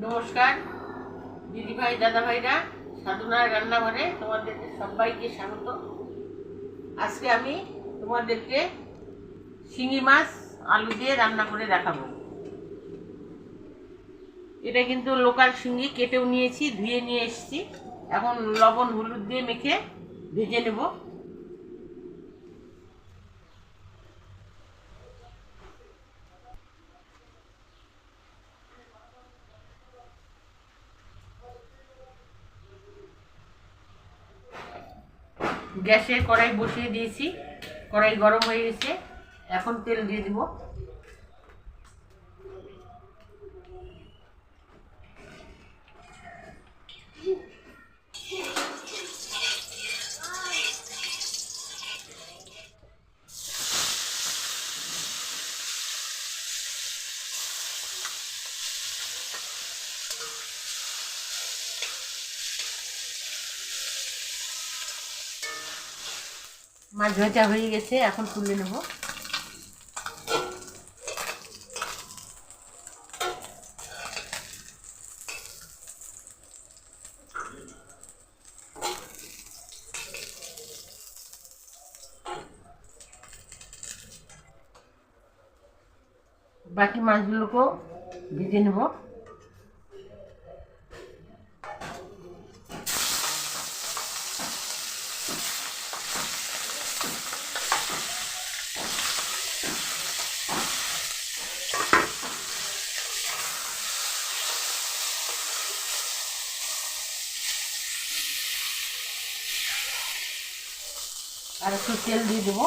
নমস্কার দিদিভাই দাদাভাইরা, সাধনার রান্নাঘরে তোমাদেরকে সবাইকে স্বাগত। আজকে আমি তোমাদেরকে শিঙি মাছ আলু দিয়ে রান্না করে দেখাবো। এটা কিন্তু লোকাল শিঙি, কেটেও নিয়েছি, ধুয়ে নিয়ে এসেছি। এখন লবণ হলুদ দিয়ে মেখে ভেজে নেব। গ্যাসে কড়াই বসিয়ে দিয়েছি, কড়াই গরম হয়ে গেছে। এখন তেল দিয়ে দিব। মাছ ভাজা হয়ে গেছে, এখন তুলে নেব। বাকি মাছগুলোকেও ভেজে নেব। আর একটু তেল দিয়ে দেবো।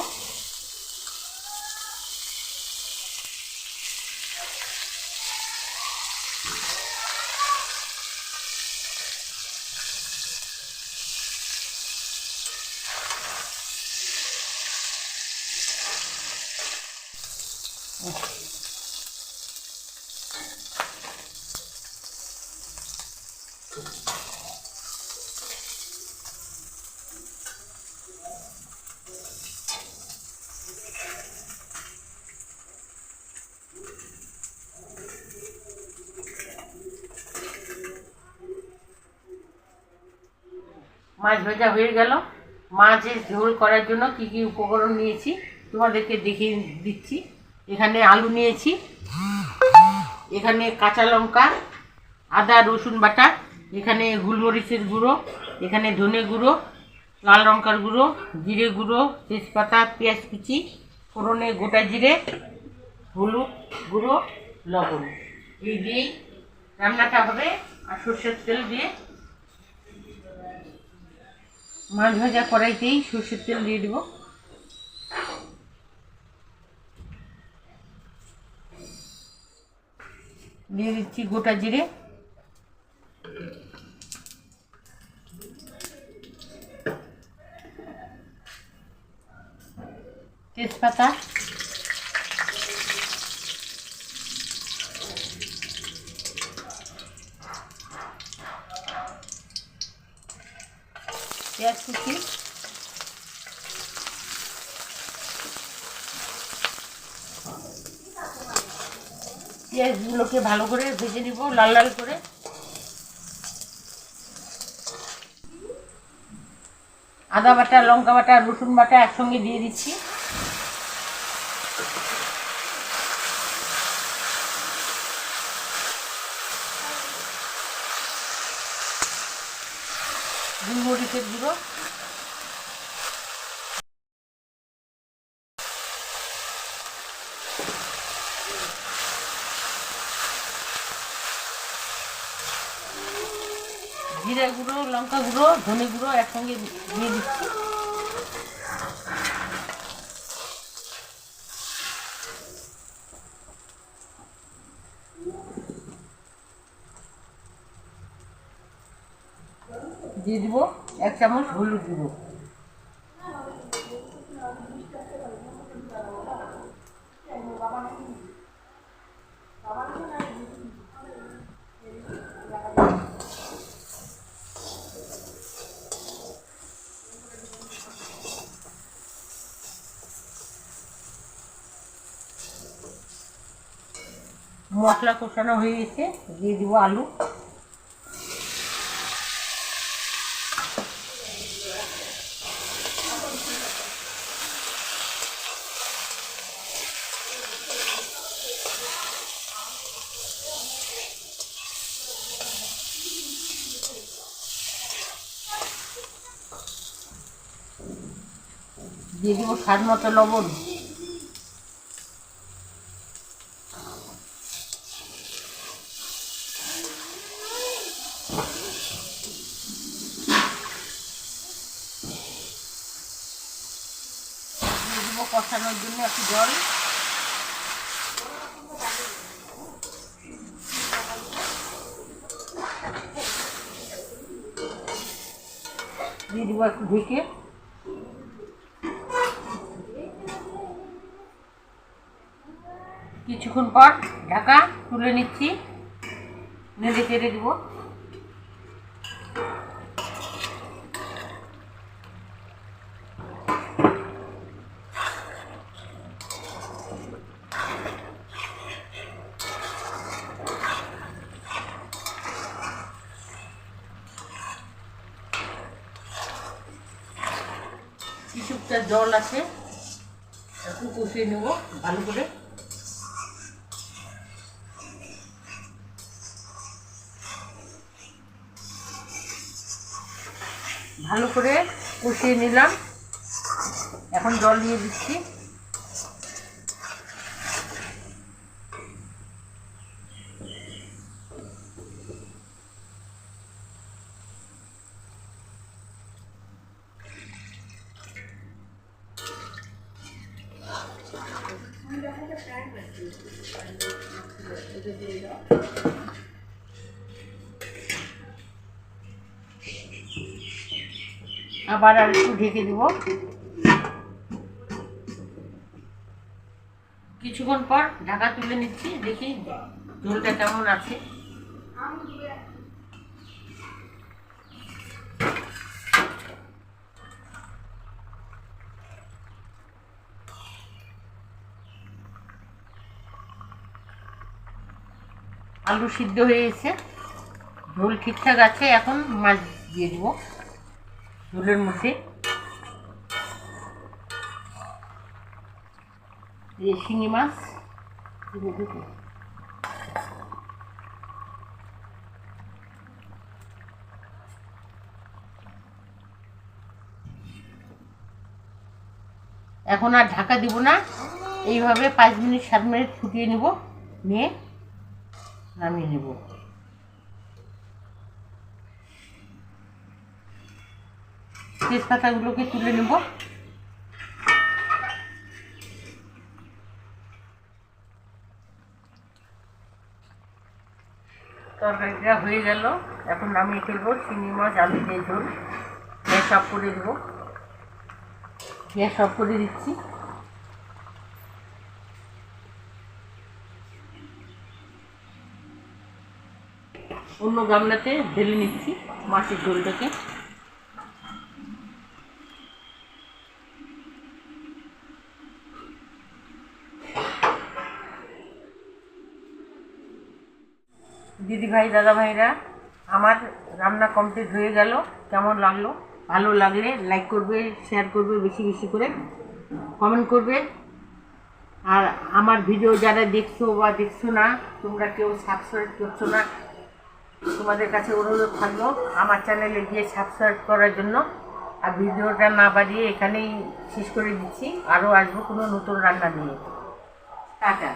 মাছ ভাজা হয়ে গেল। মাছের ঝোল করার জন্য কি কি উপকরণ নিয়েছি তোমাদেরকে দেখিয়ে দিচ্ছি। এখানে আলু নিয়েছি, এখানে কাঁচা লঙ্কা, আদা রসুন বাটা, এখানে গোলমরিচের গুঁড়ো, এখানে ধনে গুঁড়ো, লাল লঙ্কার গুঁড়ো, জিরে গুঁড়ো, তেজপাতা, পেঁয়াজ কুচি, ফোড়নে গোটা জিরে, হলুদ গুঁড়ো, লবণ। এই দিয়েই রান্নাটা হবে। আর সর্ষের তেল দিয়ে, মাছ ভাজা কড়াইতেই সর্ষের তেল দিয়ে দেব। দিয়ে দিচ্ছি গোটা জিরে, তেজপাতা, পেঁয়াজ কুচি, পেঁয়াজগুলোকে ভালো করে ভেজে নিব লাল লাল করে। আদা বাটা, লঙ্কা বাটা, রসুন বাটা একসঙ্গে দিয়ে দিচ্ছি। গোলমরিচের গুঁড়ো, জিরে গুঁড়ো, লঙ্কা গুঁড়ো, ধনে গুঁড়ো একসঙ্গে দিয়ে দিচ্ছি। দিয়ে দিব 1 চামচ হলুদ গুঁড়ো। মশলা কষানো হয়ে গেছে, দিয়ে দিব আলু। দিয়ে দিব স্বাদ মতো লবণ। কষানোর জন্য একটু জল। দিয়ে দিব একটু ঢেকে। কিছুক্ষণ পর ঢাকা তুলে নিচ্ছি, নেড়ে চেড়ে দিব। কিছুটা জল আছে, একটু কষিয়ে নেব ভালো করে। ভালো করে কষিয়ে নিলাম, এখন জল দিয়ে দিচ্ছি। আবার আর একটু ঢেকে দিব। কিছুক্ষণ পর ঢাকা তুলে নিচ্ছি, দেখি ঝোলটা কেমন আছে। আলু সিদ্ধ হয়ে গেছে, ঝোল ঠিকঠাক আছে। এখন মাছ দিয়ে দিব ঝোলের মধ্যে। শিঙি মাছ এখন আর ঢাকা দিব না, এইভাবে 5 মিনিট 7 মিনিট ফুটিয়ে নেব, নিয়ে নামিয়ে নেব। তেজপাতাগুলোকে তুলে নেব। তরকারিটা হয়ে গেল, এখন নামিয়ে ফেলবো। চিংড়ি মাছ আলু দিয়ে ঝোল। গ্যাস অফ করে দেবো, গ্যাস অফ করে দিচ্ছি। অন্য গামলাতে ঢেলে নিচ্ছি মাছের ঝোলটাকে। দিদি ভাই দাদা ভাইরা, আমার রান্না কমপ্লিট হয়ে গেল। কেমন লাগলো? ভালো লাগলে লাইক করবে, শেয়ার করবে, বেশি বেশি করে কমেন্ট করবে। আর আমার ভিডিও যারা দেখছো বা দেখছো না, তোমরা কেউ সাবস্ক্রাইব করছো না, তোমাদের কাছে অনুরোধ থাকলো আমার চ্যানেলে গিয়ে সাবস্ক্রাইব করার জন্য। আর ভিডিওটা না বাড়িয়ে এখানেই শেষ করে দিচ্ছি, আরও আসবো কোনো নতুন রান্না নিয়ে। টাটা।